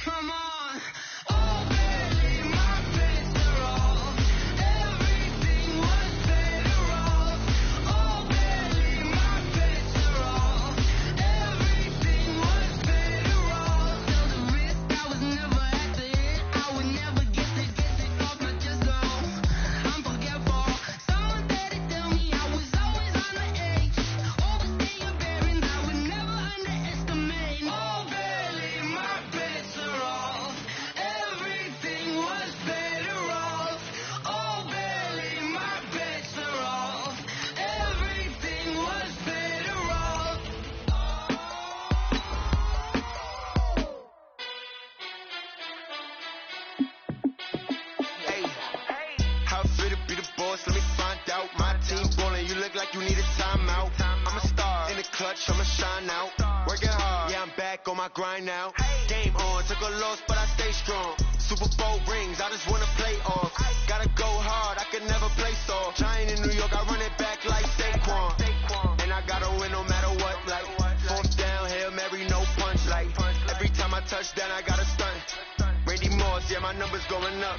Come on. Oh, baby, my bets are off. Everything was better off. Oh, baby, my bets are off. Everything was better off. Till the risk, I was never at the end. I would never get it off my chest, no. I'm forgetful. Someone said it, tell me I was always on the edge. Overstaying bearings, I would never underestimate. Oh, baby, my bets are off. Everything was better off. Oh, baby, my bets are off. Everything was better off. Hey, how fit to be the boss? Let me find out. My team ballin', you look like you need a timeout. I'm a star in the clutch, I'ma shine out. Working hard, yeah, I'm back on my grind now. Game on, took a loss, but I stay strong. Super Bowl rings, I just wanna play off. Gotta go hard, I can never play soft. Giant in New York, I run it back like Saquon. And I gotta win no matter what, like fourth down, Hail Mary, no punch. Like every time I touch down, I gotta stunt. Randy Moss, yeah, my numbers going up.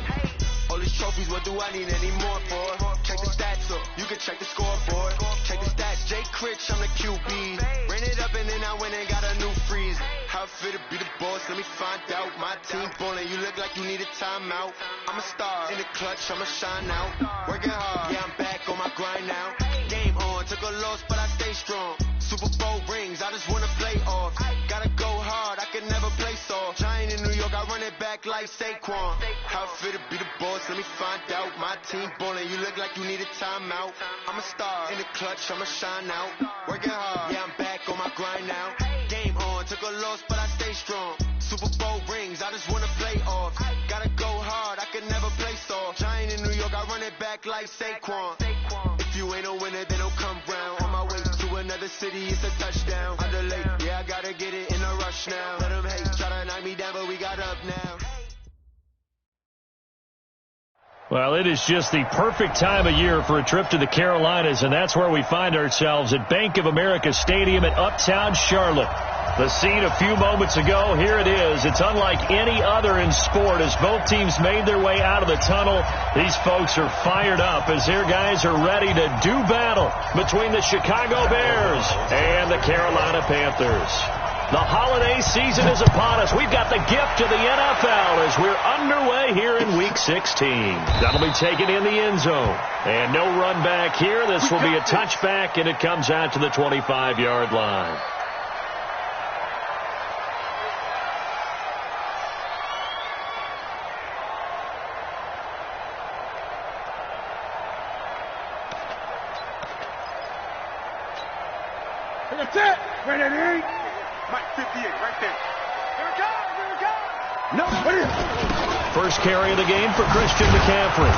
All these trophies, what do I need any more for? Check the stats up, you can check the scoreboard. Check the stats, Jay Critch, I'm the QB. Ran it up and then I went and got a new freeze. How fit to be the boss, let me find out. My team ballin', you look like you need a timeout. I'm a star in the clutch, I'ma shine out. Working hard, yeah, I'm back on my grind now. Game on, took a loss, but I stay strong. Super Bowl rings, I just wanna play off. Gotta go hard, I can never play soft. Giant in New York, I run it back like Saquon. How fit to be the boss, let me find out. My team ballin', you look like you need a timeout. I'm a star in the clutch, I'ma shine out. Working hard, yeah, I'm back on my grind now. Game on, took a loss, but I stay strong. Super Bowl rings, I just wanna play off. Gotta go hard, I can never play soft. Giant in New York, I run it back like Saquon. If you ain't a winner, then don't come round. On my way to another city, it's a touchdown. I delay, yeah, I gotta get it in a rush now. Let them hate, try to knock me down, but we got up now. Well, it is just the perfect time of year for a trip to the Carolinas, and that's where we find ourselves at Bank of America Stadium in Uptown Charlotte. The scene a few moments ago, here it is. It's unlike any other in sport as both teams made their way out of the tunnel. These folks are fired up as their guys are ready to do battle between the Chicago Bears and the Carolina Panthers. The holiday season is upon us. We've got the gift of the NFL as we're underway here in Week 16. That'll be taken in the end zone. And no run back here. This will be a touchback, and it comes out to the 25-yard line. That's it. Ready? Mike 58 right there. Here it comes. No, what is it? First carry of the game for Christian McCaffrey.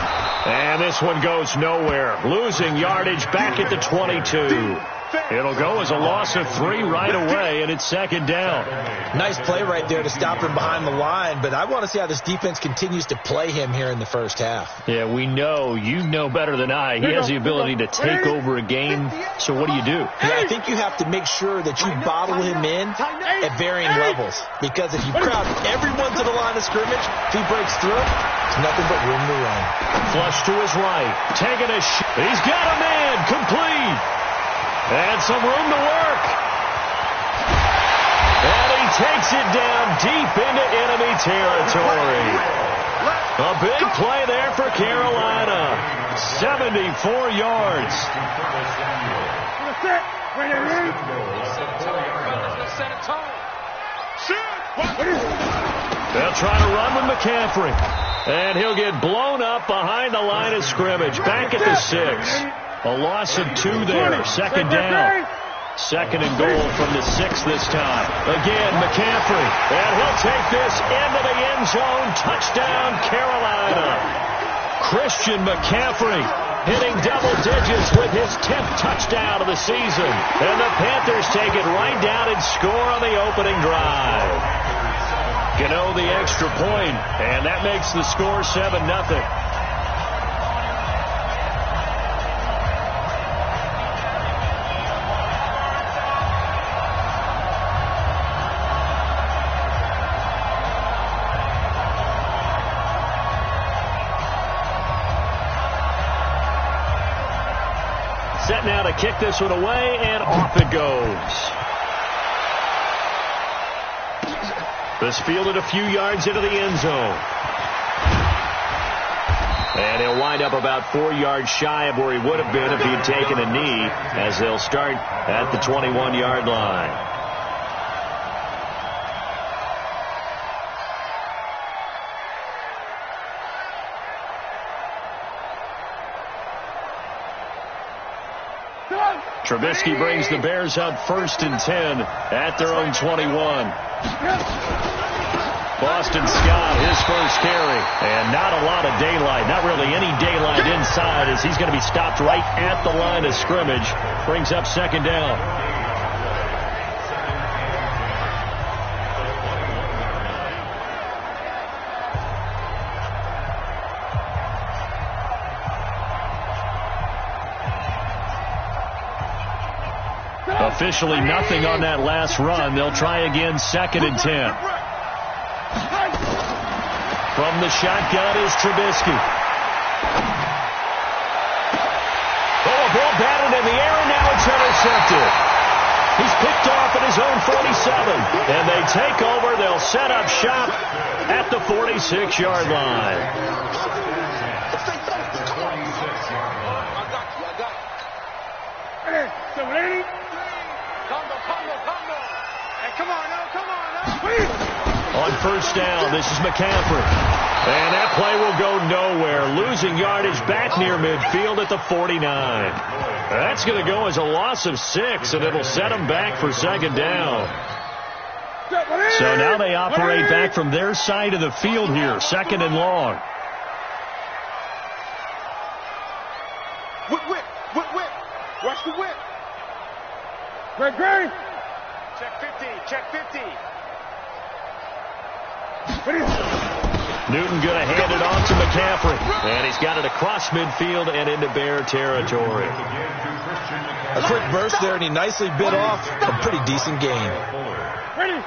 And this one goes nowhere. Losing yardage back at the 22. It'll go as a loss of 3 right away, and it's second down. Nice play right there to stop him behind the line, but I want to see how this defense continues to play him here in the first half. Yeah, we know. You know better than I. He has the ability to take over a game, so what do? Yeah, I think you have to make sure that you bottle him in at varying levels, because if you crowd everyone to the line of scrimmage, if he breaks through, it's nothing but room to run. Flush to his right. Taking a shot. He's got a man. Complete. And some room to work. And he takes it down deep into enemy territory. A big play there for Carolina. 74 yards. They'll try to run with McCaffrey. And he'll get blown up behind the line of scrimmage. Back at the 6. A loss of 2 there. Second down. Second and goal from the 6 this time. Again, McCaffrey. And he'll take this into the end zone. Touchdown, Carolina. Christian McCaffrey hitting double digits with his 10th touchdown of the season. And the Panthers take it right down and score on the opening drive. Gano the extra point, and that makes the score 7-0. set now to kick this one away, and off it goes. This fielded a few yards into the end zone. And he'll wind up about 4 yards shy of where he would have been if he had taken a knee, as they'll start at the 21-yard line. Trubisky brings the Bears up 1st and 10 at their own 21. Boston Scott, his first carry. And not a lot of daylight. Not really any daylight inside, as he's going to be stopped right at the line of scrimmage. Brings up 2nd down. Officially nothing on that last run. They'll try again, 2nd and 10. From the shotgun is Trubisky. Oh, a ball batted in the air, and now it's intercepted. He's picked off at his own 47. And they take over. They'll set up shop at the 46-yard line. On 1st down, this is McCaffrey. And that play will go nowhere. Losing yardage back near midfield at the 49. That's going to go as a loss of 6, and it'll set them back for 2nd down. So now they operate back from their side of the field here, 2nd and long. Whip. Watch the whip. Greg. Check 50. Newton going to hand it off to McCaffrey. And he's got it across midfield and into Bear territory. A quick burst there, and he nicely bit off a pretty decent gain. Ready.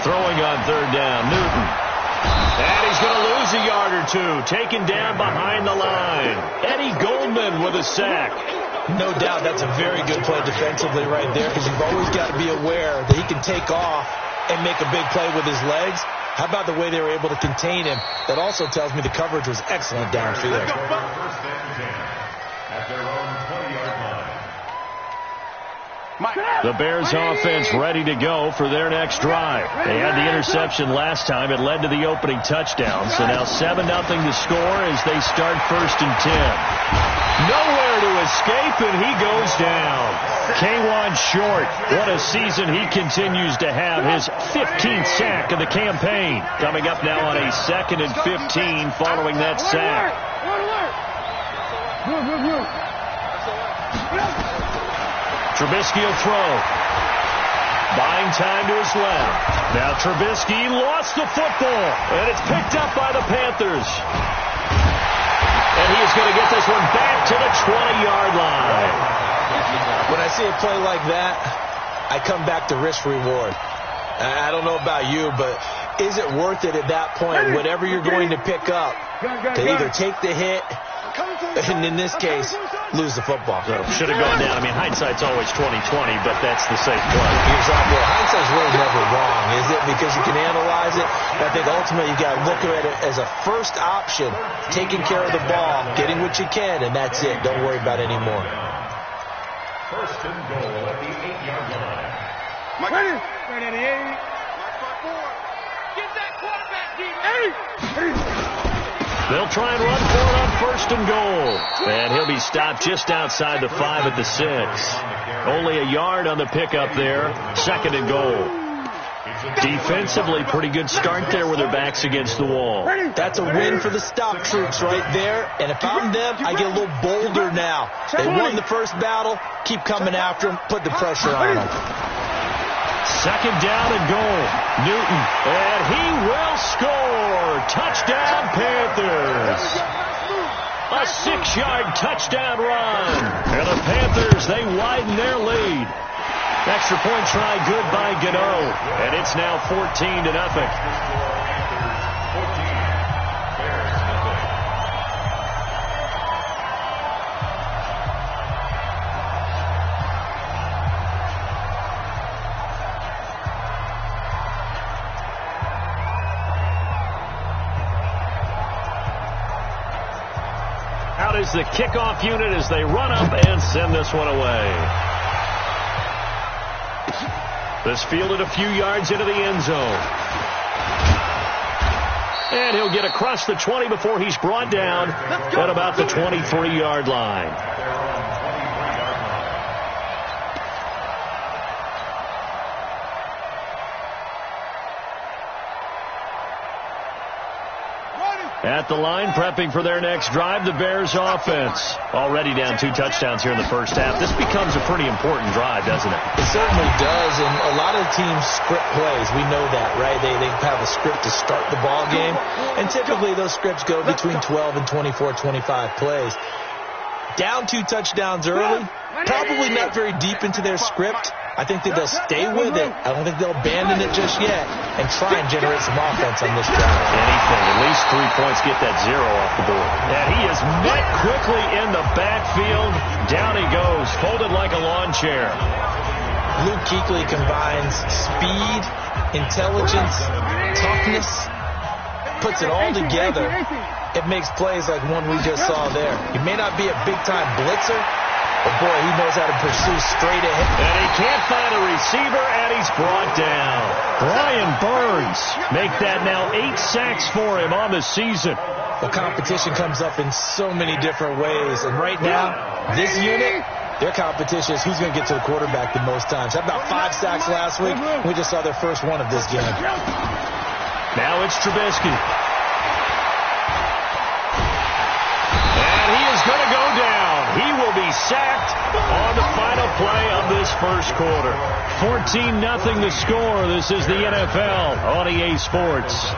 Throwing on 3rd down, Newton. And he's going to lose a yard or two. Taken down behind the line. Eddie Goldman with a sack. No doubt that's a very good play defensively right there, because you've always got to be aware that he can take off and make a big play with his legs. How about the way they were able to contain him? That also tells me the coverage was excellent downfield. The Bears offense ready to go for their next drive. They had the interception last time. It led to the opening touchdown. So now 7-0 to score as they start 1st and 10. Nowhere to escape, and he goes down. K'Wan Short, what a season he continues to have. His 15th sack of the campaign. Coming up now on a 2nd and 15 following that sack. Trubisky will throw. Buying time to his left. Now Trubisky lost the football, and it's picked up by the Panthers. And he is going to get this one back to the 20-yard line. When I see a play like that, I come back to risk reward. I don't know about you, but is it worth it at that point, whatever you're going to pick up, to either take the hit, and in this case, lose the football? So should have gone down. I mean, hindsight's always 20/20, but that's the safe play. Exactly. Hindsight's really never wrong, is it? Because you can analyze it. I think ultimately you got to look at it as a first option, taking care of the ball, getting what you can, and that's it. Don't worry about any more. 1st and goal at the 8-yard line. Right at the 8. Get that quarterback, D. They'll try and run for it on 1st and goal. And he'll be stopped just outside the 5 at the 6. Only a yard on the pickup there. 2nd and goal. Defensively, pretty good start there with their backs against the wall. That's a win for the stop troops right there. And if I'm them, I get a little bolder now. They won the first battle. Keep coming after them. Put the pressure on them. 2nd down and goal. Newton. And he will score. Touchdown, Panthers. A 6-yard touchdown run. And the Panthers, they widen their lead. Extra point try good by Gano. And it's now 14-0. Out is the kickoff unit as they run up and send this one away. This fielded a few yards into the end zone. And he'll get across the 20 before he's brought down at about the 23-yard line. At the line, prepping for their next drive, the Bears offense. Already down 2 touchdowns here in the first half. This becomes a pretty important drive, doesn't it? It certainly does, and a lot of teams script plays. We know that, right? They have a script to start the ball game, and typically those scripts go between 12 and 24, 25 plays. Down 2 touchdowns early, probably not very deep into their script. I think that they'll stay with it. I don't think they'll abandon it just yet and try and generate some offense on this drive. Anything. At least 3 points, get that 0 off the board. And he is met quickly in the backfield. Down he goes, folded like a lawn chair. Luke Kuechly combines speed, intelligence, toughness, puts it all together. It makes plays like one we just saw there. He may not be a big-time blitzer, but, boy, he knows how to pursue straight ahead. And he can't find a receiver, and he's brought down. Brian Burns make that now 8 sacks for him on the season. The competition comes up in so many different ways. And right now, this unit, their competition is who's going to get to the quarterback the most times. How about 5 sacks last week? We just saw their first one of this game. Now it's Trubisky. And he is going to go down. He will be sacked on the final play of this first quarter. 14-0 the score. This is the NFL on EA Sports.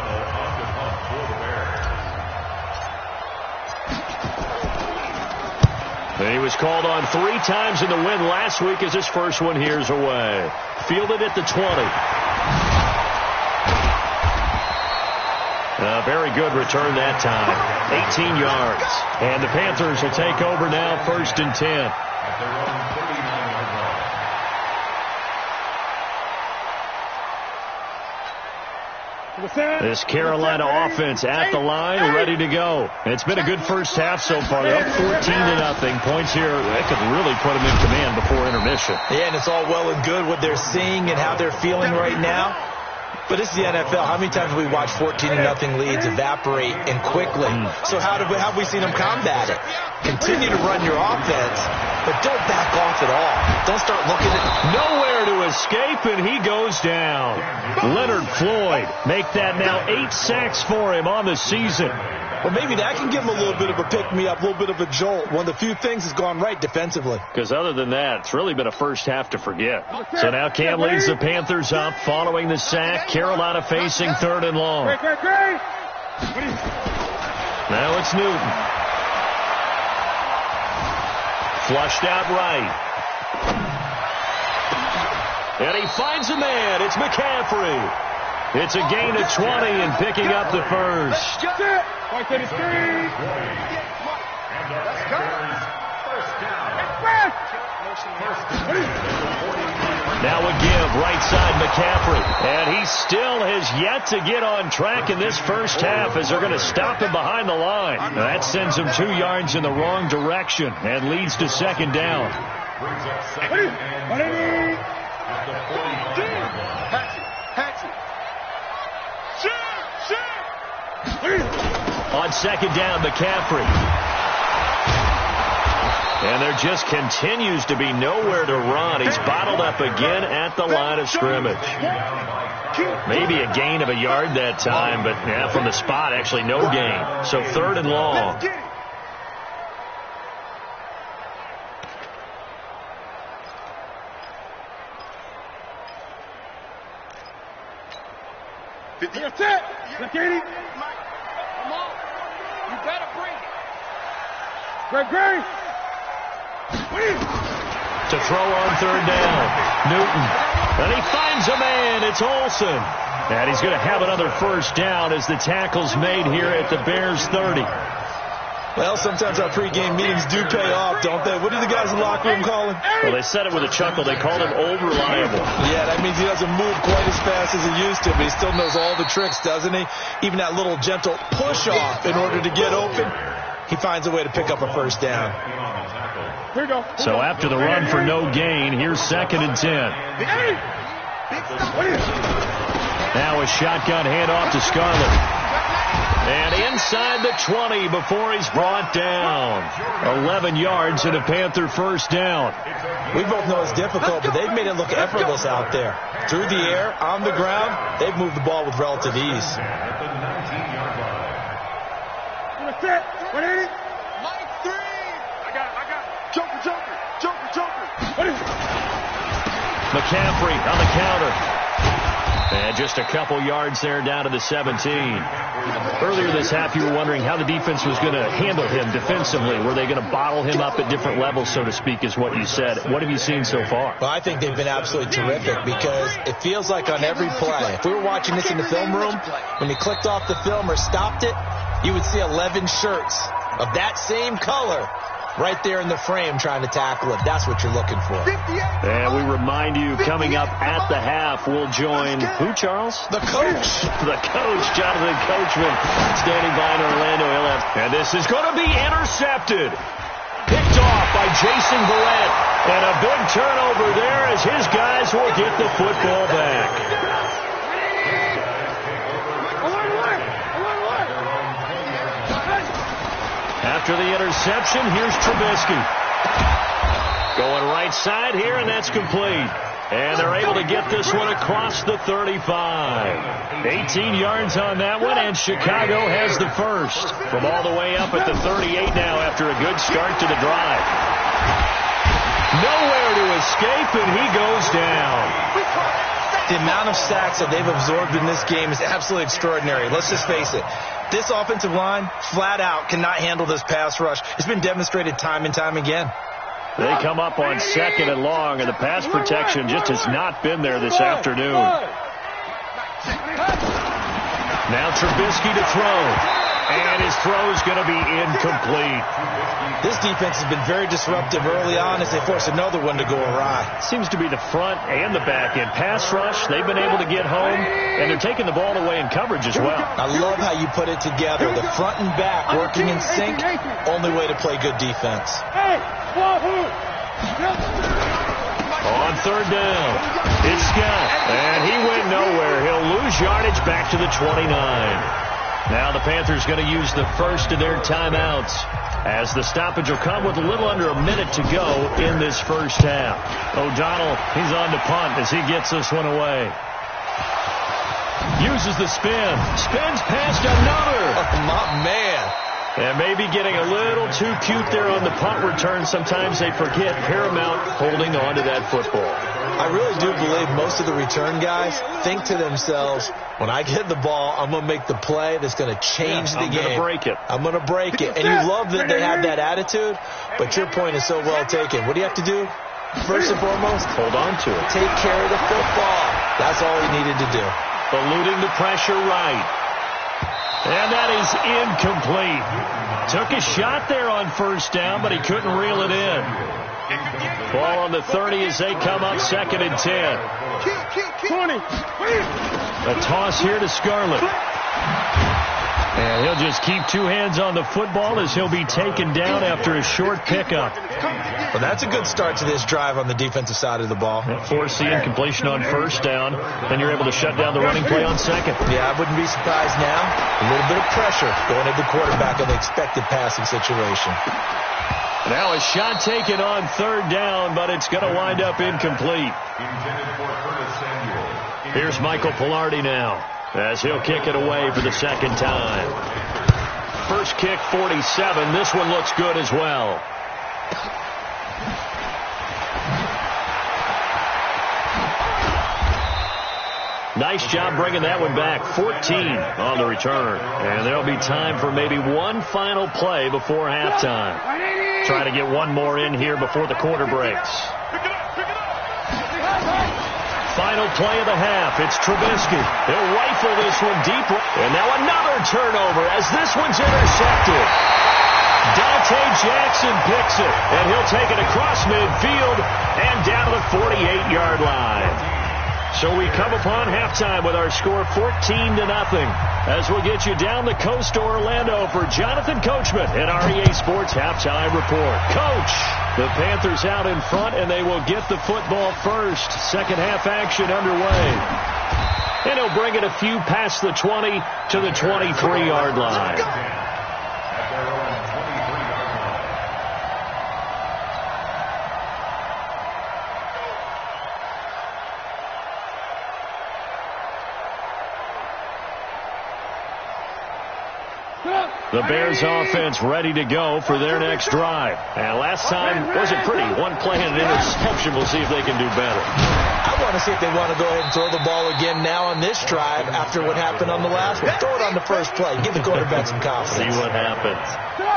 He was called on 3 times in the win last week as his first one here's away. Fielded at the 20. A very good return that time. 18 yards. And the Panthers will take over now, 1st and 10. This Carolina offense at the line, ready to go. It's been a good first half so far. They're up 14-0. Points here, they could really put them in command before intermission. Yeah, and it's all well and good what they're seeing and how they're feeling right now. But it's the NFL. How many times have we watched 14-0 leads evaporate and quickly? So how have we seen them combat it? Continue to run your offense, but don't back off at all. Don't start looking at nowhere to escape, and he goes down. Leonard Floyd make that now 8 sacks for him on the season. Well, maybe that can give him a little bit of a pick-me-up, a little bit of a jolt. One of the few things has gone right defensively. Because other than that, it's really been a first half to forget. So now Cam leads the Panthers up following the sack. Carolina facing 3rd and long. Now it's Newton. Flushed out right. And he finds a man. It's McCaffrey. It's a gain of 20 and picking up the first. Now a give, right side McCaffrey. And he still has yet to get on track in this first half as they're going to stop him behind the line. Now that sends him 2 yards in the wrong direction and leads to 2nd down. On 2nd down, McCaffrey. And there just continues to be nowhere to run. He's bottled up again at the line of scrimmage. Maybe a gain of a yard that time, but yeah, from the spot, actually no gain. So 3rd and long. That's it. Katie. Come on. You better bring it. Great. to throw on third down. Newton. And he finds a man. It's Olsen. And he's going to have another first down as the tackle's made here at the Bears 30. Well, sometimes our pregame meetings do pay off, don't they? What do the guys in the locker room call him? Well, they said it with a chuckle. They called him old reliable. Yeah, that means he doesn't move quite as fast as he used to, but he still knows all the tricks, doesn't he? Even that little gentle push-off in order to get open, he finds a way to pick up a first down. So after the run for no gain, here's 2nd and 10. Now a shotgun handoff to Scarlett. And inside the 20 before he's brought down. 11 yards and a Panther first down. We both know it's difficult, but they've made it look effortless out there. Through the air, on the ground, they've moved the ball with relative ease. McCaffrey on the counter. And just a couple yards there down to the 17. Earlier this half, you were wondering how the defense was going to handle him defensively. Were they going to bottle him up at different levels, so to speak, is what you said. What have you seen so far? Well, I think they've been absolutely terrific because it feels like on every play, if we were watching this in the film room, when you clicked off the film or stopped it, you would see 11 shirts of that same color right there in the frame trying to tackle it. That's what you're looking for. And we remind you, coming up at the half, we'll join who, Charles? The coach. The coach, Jonathan Coachman, standing by in Orlando. And this is going to be intercepted. Picked off by Jason Verrett. And a big turnover there as his guys will get the football back. After the interception, here's Trubisky. Going right side here, and that's complete. And they're able to get this one across the 35. 18 yards on that one, and Chicago has the first. From all the way up at the 38 now after a good start to the drive. Nowhere to escape, and he goes down. The amount of sacks that they've absorbed in this game is absolutely extraordinary. Let's just face it. This offensive line, flat out, cannot handle this pass rush. It's been demonstrated time and time again. They come up on 2nd and long, and the pass protection just has not been there this afternoon. Now Trubisky to throw. And his throw's going to be incomplete. This defense has been very disruptive early on as they force another one to go awry. Seems to be the front and the back end. Pass rush, they've been able to get home, and they're taking the ball away in coverage as well. I love how you put it together. The front and back working in sync, only way to play good defense. On third down, it's Scott, and he went nowhere. He'll lose yardage back to the 29. Now the Panthers going to use the first of their timeouts as the stoppage will come with a little under a minute to go in this first half. O'Donnell, he's on to punt as he gets this one away. Uses the spin. Spins past another. Oh, my man. And maybe getting a little too cute there on the punt return. Sometimes they forget Paramount holding on to that football. I really do believe most of the return guys think to themselves, when I get the ball, I'm going to make the play that's going to change the game. I'm going to break it. I'm going to break it. And you love that they have that attitude, but your point is so well taken. What do you have to do? First and foremost, hold on to it. Take care of the football. That's all he needed to do. Eluding the pressure right. And that is incomplete. Took a shot there on first down, but he couldn't reel it in. Ball on the 30 as they come up 2nd and 10. A toss here to Scarlett. And he'll just keep two hands on the football as he'll be taken down after a short pickup. Well, that's a good start to this drive on the defensive side of the ball. Force the incompletion on first down. Then you're able to shut down the running play on second. Yeah, I wouldn't be surprised now. A little bit of pressure going at the quarterback on the expected passing situation. Now a shot taken on third down, but it's going to wind up incomplete. Here's Michael Pilardi now as he'll kick it away for the second time. First kick, 47. This one looks good as well. Nice job bringing that one back. 14 on the return. And there'll be time for maybe one final play before halftime. Trying to get one more in here before the quarter breaks. Final play of the half. It's Trubisky. He'll rifle this one deep. And now another turnover as this one's intercepted. Dante Jackson picks it, and he'll take it across midfield and down to the 48-yard line. So we come upon halftime with our score 14-0 as we'll get you down the coast to Orlando for Jonathan Coachman at REA Sports Halftime Report. Coach, the Panthers out in front, and they will get the football first. Second half action underway. And he'll bring it a few past the 20 to the 23-yard line. The Bears offense ready to go for their next drive. And last time wasn't pretty. One play and an interception. We'll see if they can do better. I want to see if they want to go ahead and throw the ball again now on this drive after what happened on the last one. Throw it on the first play. Give the quarterback some confidence. See what happens.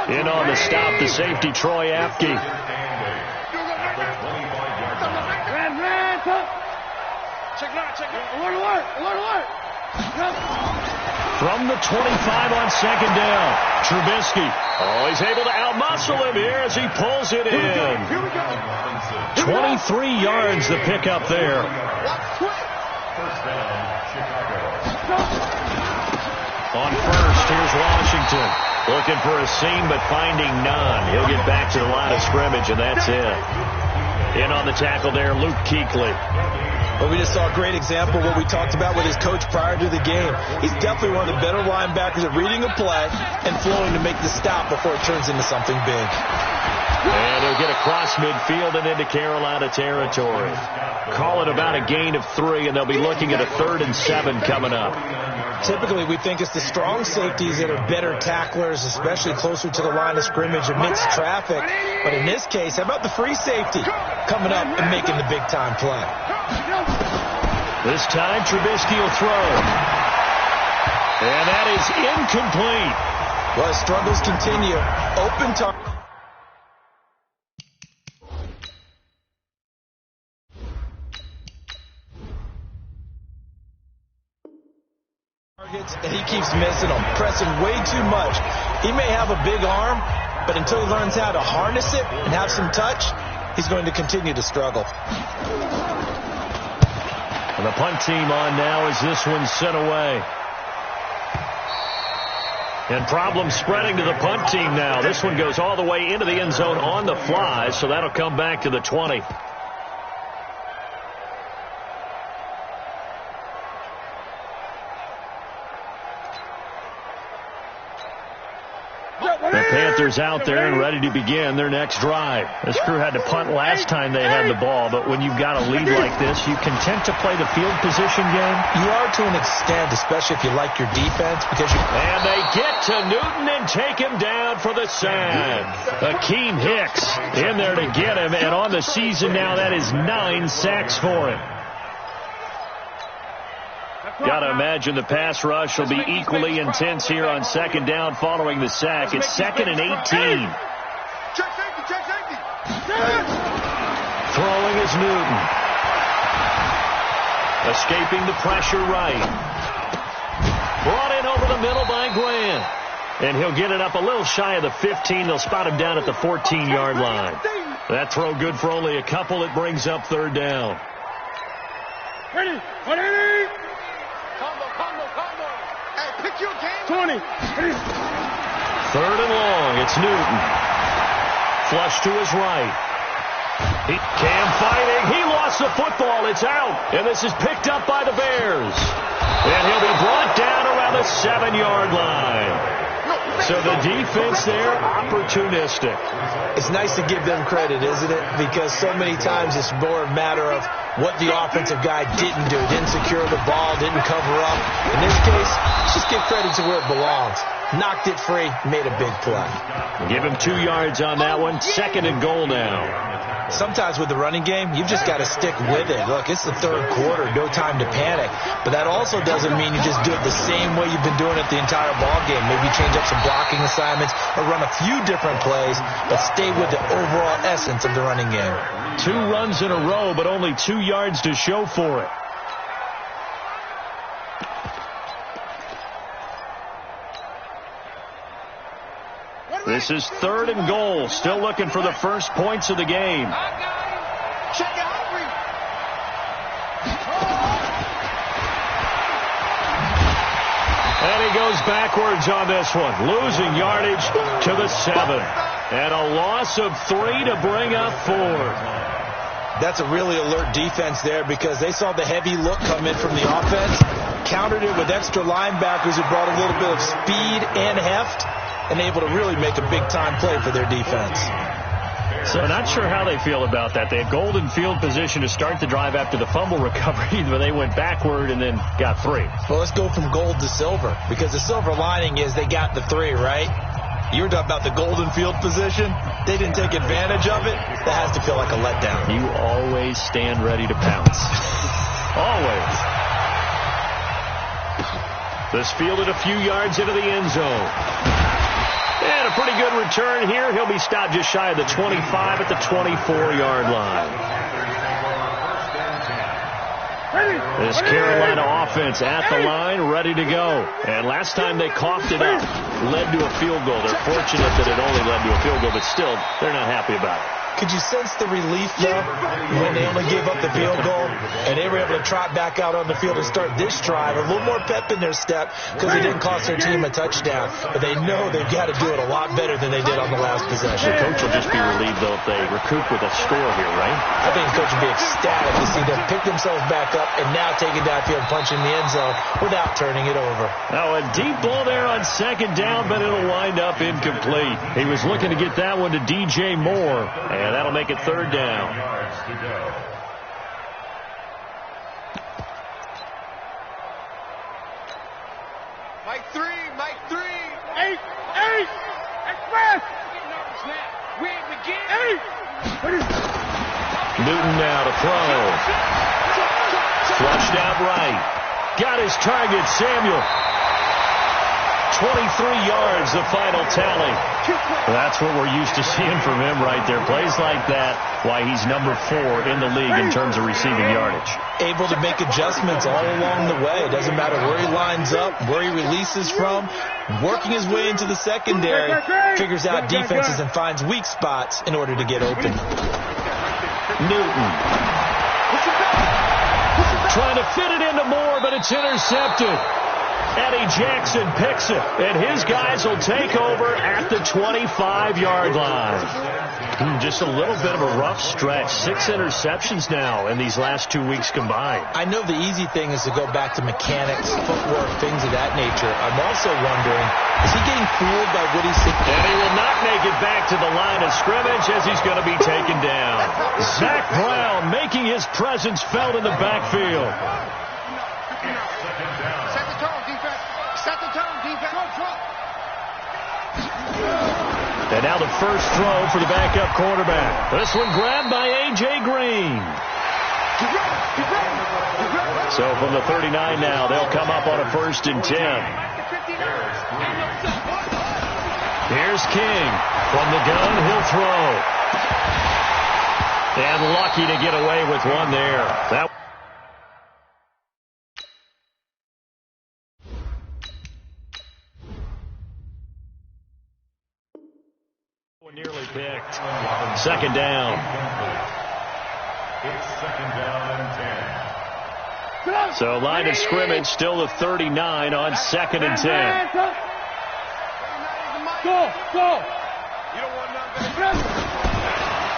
In on the stop, the safety, Troy Apke. From the 25 on second down, Trubisky. Oh, he's able to outmuscle him here as he pulls it in. 23 yards the pickup there. On first, here's Washington. Looking for a seam, but finding none. He'll get back to the line of scrimmage, and that's it. In on the tackle there, Luke Kuechly. But we just saw a great example of what we talked about with his coach prior to the game. He's definitely one of the better linebackers at reading a play and flowing to make the stop before it turns into something big. And he'll get across midfield and into Carolina territory. Call it about a gain of 3, and they'll be looking at a 3rd and 7 coming up. Typically, we think it's the strong safeties that are better tacklers, especially closer to the line of scrimmage amidst traffic. But in this case, how about the free safety coming up and making the big-time play? This time, Trubisky will throw. And that is incomplete. Well, as struggles continue, open target. And he keeps missing them, pressing way too much. He may have a big arm, but until he learns how to harness it and have some touch, he's going to continue to struggle. And the punt team on now as this one's sent away. And problems spreading to the punt team now. This one goes all the way into the end zone on the fly, so that'll come back to the 20. The Panthers out there and ready to begin their next drive. This crew had to punt last time they had the ball, but when you've got a lead like this, you content to play the field position game? You are to an extent, especially if you like your defense. And they get to Newton and take him down for the sack. Akeem Hicks in there to get him, and on the season now, that is 9 sacks for him. Got to imagine the pass rush will be equally intense here on second down following the sack. It's 2nd and 18. Check safety. Throwing is Newton. Escaping the pressure right. Brought in over the middle by Grant. And he'll get it up a little shy of the 15. They'll spot him down at the 14-yard line. That throw good for only a couple. It brings up 3rd down. Ready. Combo. Hey, pick your game. 20. 3rd and long. It's Newton. Flush to his right. Cam fighting. He lost the football. It's out. And this is picked up by the Bears. And he'll be brought down around the 7-yard line. So the defense there, opportunistic. It's nice to give them credit, isn't it? Because so many times it's more a matter of what the offensive guy didn't do. Didn't secure the ball, didn't cover up. In this case, just give credit to where it belongs. Knocked it free, made a big play. Give him 2 yards on that one. 2nd and goal now. Sometimes with the running game, you've just got to stick with it. Look, it's the 3rd quarter, no time to panic. But that also doesn't mean you just do it the same way you've been doing it the entire ball game. Maybe change up some blocking assignments or run a few different plays, but stay with the overall essence of the running game. 2 runs in a row, but only 2 yards to show for it. This is 3rd and goal. Still looking for the first points of the game. And he goes backwards on this one, losing yardage to the 7. And a loss of 3 to bring up 4. That's a really alert defense there because they saw the heavy look come in from the offense, countered it with extra linebackers who brought a little bit of speed and heft, and able to really make a big-time play for their defense. So not sure how they feel about that. They had golden field position to start the drive after the fumble recovery, but they went backward and then got 3. Well, let's go from gold to silver, because the silver lining is they got the 3, right? You were talking about the golden field position. They didn't take advantage of it. That has to feel like a letdown. You always stand ready to pounce. Always. This fielded a few yards into the end zone. And a pretty good return here. He'll be stopped just shy of the 25 at the 24-yard line. This Carolina offense at the line, ready to go. And last time they coughed it up, led to a field goal. They're fortunate that it only led to a field goal, but still, they're not happy about it. Could you sense the relief, though, when they only gave up the field goal and they were able to trot back out on the field and start this drive? A little more pep in their step because it didn't cost their team a touchdown. But they know they've got to do it a lot better than they did on the last possession. The coach will just be relieved, though, if they recoup with a score here, right? I think the coach will be ecstatic to see them pick themselves back up and now take it downfield, punching the end zone without turning it over. Now, a deep ball there on 2nd down, but it'll wind up incomplete. He was looking to get that one to DJ Moore. And that'll make it 3rd down. Mike 3. 8. Express. We begin. 8. Newton now to throw. Flushed out right. Got his target, Samuel. 23 yards, the final tally. That's what we're used to seeing from him right there. Plays like that, why he's number 4 in the league in terms of receiving yardage. Able to make adjustments all along the way. It doesn't matter where he lines up, where he releases from. Working his way into the secondary, figures out defenses and finds weak spots in order to get open. Newton. Trying to fit it into Moore, but it's intercepted. Eddie Jackson picks it, and his guys will take over at the 25-yard line. Just a little bit of a rough stretch. 6 interceptions now in these last 2 weeks combined. I know the easy thing is to go back to mechanics, footwork, things of that nature. I'm also wondering, is he getting fooled by what he's seeing? And he will not make it back to the line of scrimmage as he's going to be taken down. Zach Brown making his presence felt in the backfield. And now the first throw for the backup quarterback. This one grabbed by A.J. Green. So from the 39 now, they'll come up on a 1st and 10. Here's King. From the gun, he'll throw. And lucky to get away with one there. That nearly picked. 2nd down. It's 2nd down and 10. So line of scrimmage still the 39 on 2nd and 10. Go.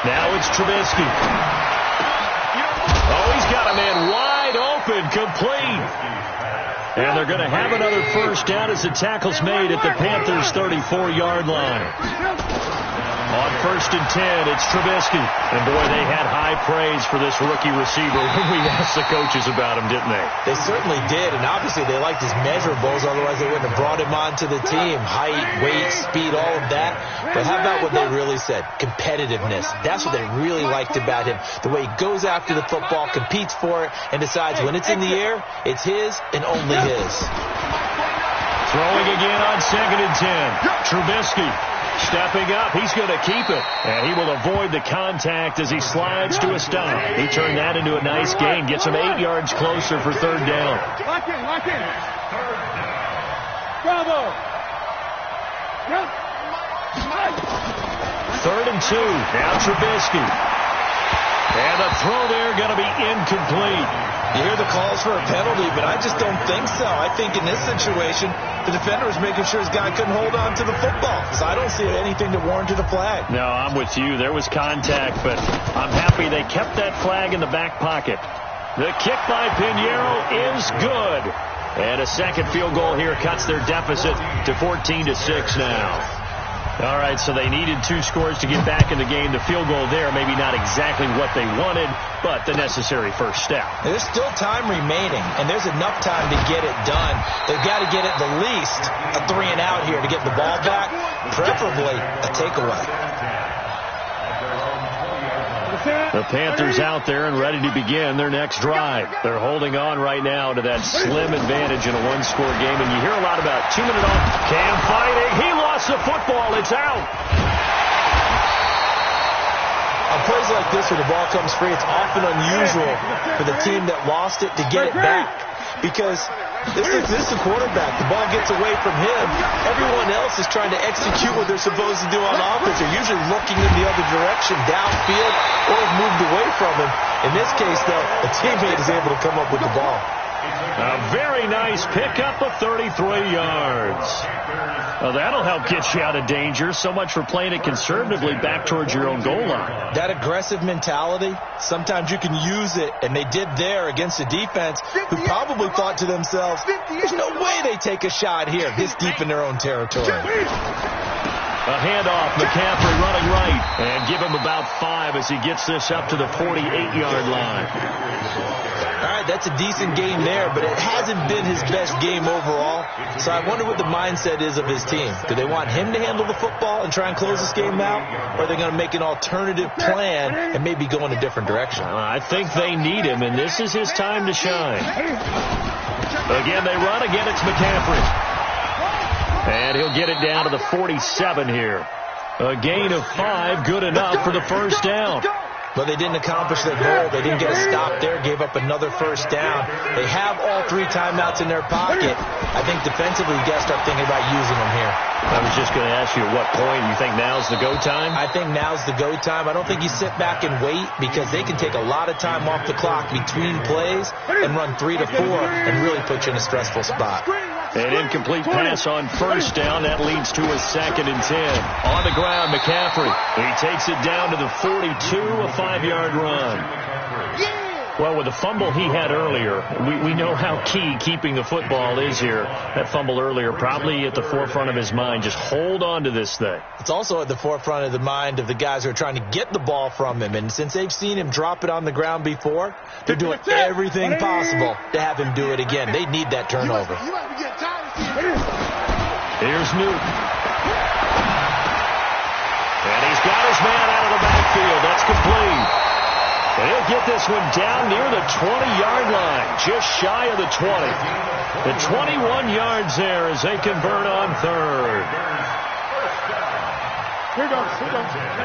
Now it's Trubisky. Oh, he's got a man wide open, complete. And they're going to have another 1st down as the tackle's made at the Panthers' 34-yard line. On 1st and 10, it's Trubisky. And, boy, they had high praise for this rookie receiver when we asked the coaches about him, didn't they? They certainly did, and obviously they liked his measurables, otherwise they wouldn't have brought him onto the team. Height, weight, speed, all of that. But how about what they really said? Competitiveness. That's what they really liked about him. The way he goes after the football, competes for it, and decides when it's in the air, it's his and only his. Throwing again on 2nd and 10. Trubisky. Stepping up, he's going to keep it. And he will avoid the contact as he slides to a stop. He turned that into a nice gain. Gets him 8 yards closer for 3rd down. Lock in. Bravo. 3rd and 2. Now Trubisky. And the throw there going to be incomplete. You hear the calls for a penalty, but I just don't think so. I think in this situation, the defender was making sure his guy couldn't hold on to the football. So I don't see anything to warrant a flag. No, I'm with you. There was contact, but I'm happy they kept that flag in the back pocket. The kick by Pinheiro is good. And a second field goal here cuts their deficit to 14-6 now. All right, so they needed 2 scores to get back in the game. The field goal there, maybe not exactly what they wanted, but the necessary first step. There's still time remaining, and there's enough time to get it done. They've got to get at the least a 3-and-out here to get the ball back, preferably a takeaway. The Panthers out there and ready to begin their next drive. They're holding on right now to that slim advantage in a 1-score game. And you hear a lot about 2-minute off. Cam fighting. He lost the football. It's out. On plays like this where the ball comes free, it's often unusual for the team that lost it to get it back. Because this is the quarterback. The ball gets away from him. Everyone else is trying to execute what they're supposed to do on offense. They're usually looking in the other direction, downfield, or have moved away from him. In this case, though, a teammate is able to come up with the ball. A very nice pickup of 33 yards. Well, that'll help get you out of danger. So much for playing it conservatively back towards your own goal line. That aggressive mentality, sometimes you can use it, and they did there against a defense who probably thought to themselves, there's no way they take a shot here this deep in their own territory. A handoff, McCaffrey running right, and give him about 5 as he gets this up to the 48-yard line. All right, that's a decent game there, but it hasn't been his best game overall. So I wonder what the mindset is of his team. Do they want him to handle the football and try and close this game out? Or are they going to make an alternative plan and maybe go in a different direction? I think they need him, and this is his time to shine. Again, they run. Again, it's McCaffrey. And he'll get it down to the 47 here. A gain of 5, good enough for the first down. But they didn't accomplish their goal. They didn't get a stop there, gave up another first down. They have all 3 timeouts in their pocket. I think defensively, you got to start thinking about using them here. I was just going to ask you at what point you think now's the go time? I think now's the go time. I don't think you sit back and wait because they can take a lot of time off the clock between plays and run 3 to 4 and really put you in a stressful spot. An incomplete pass on first down. That leads to a 2nd and 10. On the ground, McCaffrey. He takes it down to the 42, a 5-yard run. Well, with the fumble he had earlier, we know how key keeping the football is here. That fumble earlier probably at the forefront of his mind. Just hold on to this thing. It's also at the forefront of the mind of the guys who are trying to get the ball from him. And since they've seen him drop it on the ground before, they're doing everything possible to have him do it again. They need that turnover. Here's Newton. And he's got his man out of the backfield. That's complete. And he'll get this one down near the 20-yard line, just shy of the 20. The 21 yards there as they convert on 3rd. Here goes.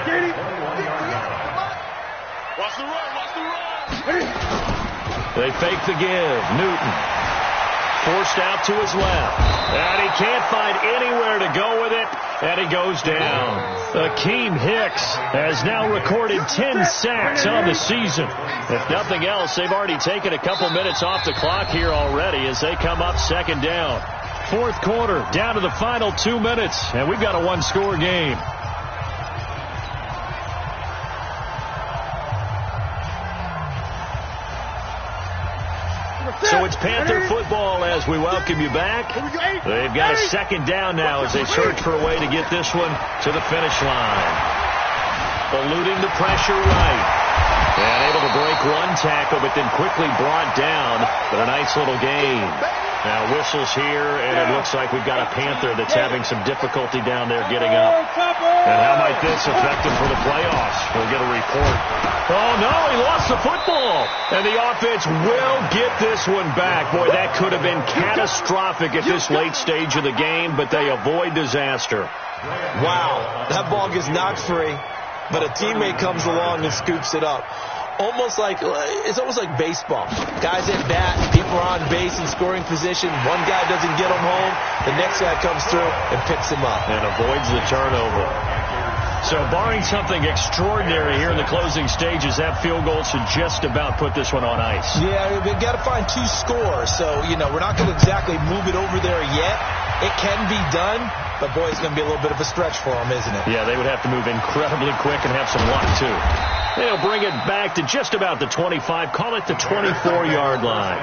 Katie. Watch the run. They fake the give. Newton forced out to his left. And he can't find anywhere to go with it. And he goes down. Akeem Hicks has now recorded 10 sacks on the season. If nothing else, they've already taken a couple minutes off the clock here already as they come up 2nd down. 4th quarter, down to the final 2 minutes, and we've got a 1-score game. So it's Panther football as we welcome you back. They've got a 2nd down now as they search for a way to get this one to the finish line. Eluding the pressure right. And able to break one tackle, but then quickly brought down. But a nice little gain. Now whistles here, and it looks like we've got a Panther that's having some difficulty down there getting up. And how might this affect him for the playoffs? We'll get a report. Oh, no, he lost the football. And the offense will get this one back. Boy, that could have been catastrophic at this late stage of the game, but they avoid disaster. Wow, that ball gets knocked free, but a teammate comes along and scoops it up. almost like baseball. Guys at bat, people are on base in scoring position. One guy doesn't get them home. The next guy comes through and picks him up. And avoids the turnover. So barring something extraordinary here in the closing stages, that field goal should just about put this one on ice. Yeah, we've got to find 2 scores. So, we're not going to exactly move it over there yet. It can be done, but, boy, it's going to be a little bit of a stretch for them, isn't it? Yeah, they would have to move incredibly quick and have some luck, too. They'll bring it back to just about the 25. Call it the 24-yard line.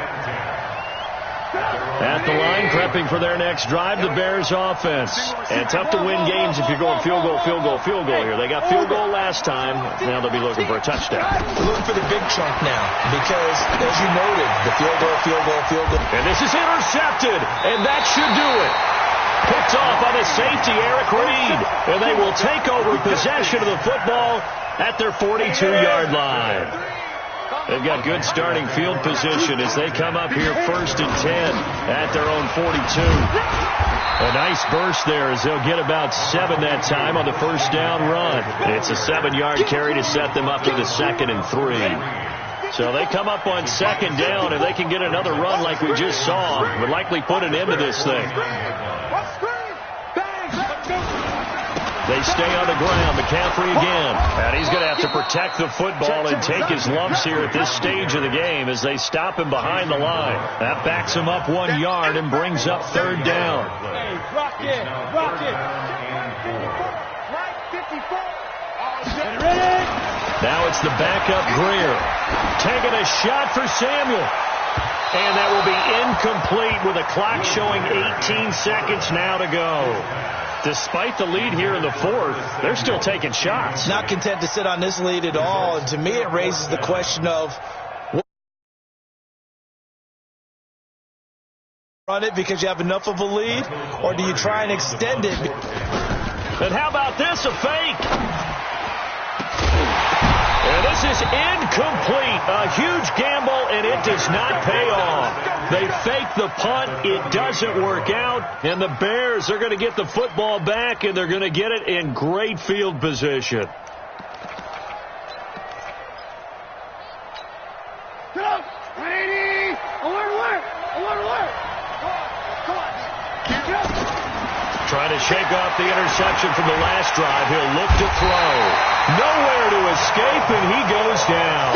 At the line, prepping for their next drive, the Bears offense. And tough to win games if you're going field goal here. They got field goal last time. Now they'll be looking for a touchdown. Looking for the big chunk now because, as you noted, the field goal. And this is intercepted, and that should do it. Picked off by the safety, Eric Reed. And they will take over possession of the football at their 42-yard line. They've got good starting field position as they come up here 1st and 10 at their own 42. A nice burst there as they'll get about 7 that time on the first down run. It's a 7-yard carry to set them up to the 2nd and 3. So they come up on 2nd down, and they can get another run like we just saw. Would likely put an end to this thing. They stay on the ground. McCaffrey again. And he's going to have to protect the football and take his lumps here at this stage of the game as they stop him behind the line. That backs him up 1 yard and brings up 3rd down. Rock it. Now it's the backup Greer. Taking a shot for Samuel. And that will be incomplete with a clock showing 18 seconds now to go. Despite the lead here in the 4th, they're still taking shots. Not content to sit on this lead at all. And to me, it raises the question of run it because you have enough of a lead, or do you try and extend it? And how about this, a fake? And this is incomplete. A huge gamble, and it does not pay off. They fake the punt. It doesn't work out. And the Bears are going to get the football back, and they're going to get it in great field position. Go! 180! Alert! Come on! Trying to shake off the interception from the last drive. He'll look to throw. Nowhere to escape, and he goes down.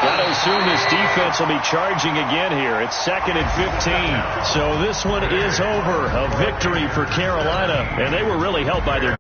Got to assume this defense will be charging again here. It's 2nd and 15. So this one is over. A victory for Carolina, and they were really helped by their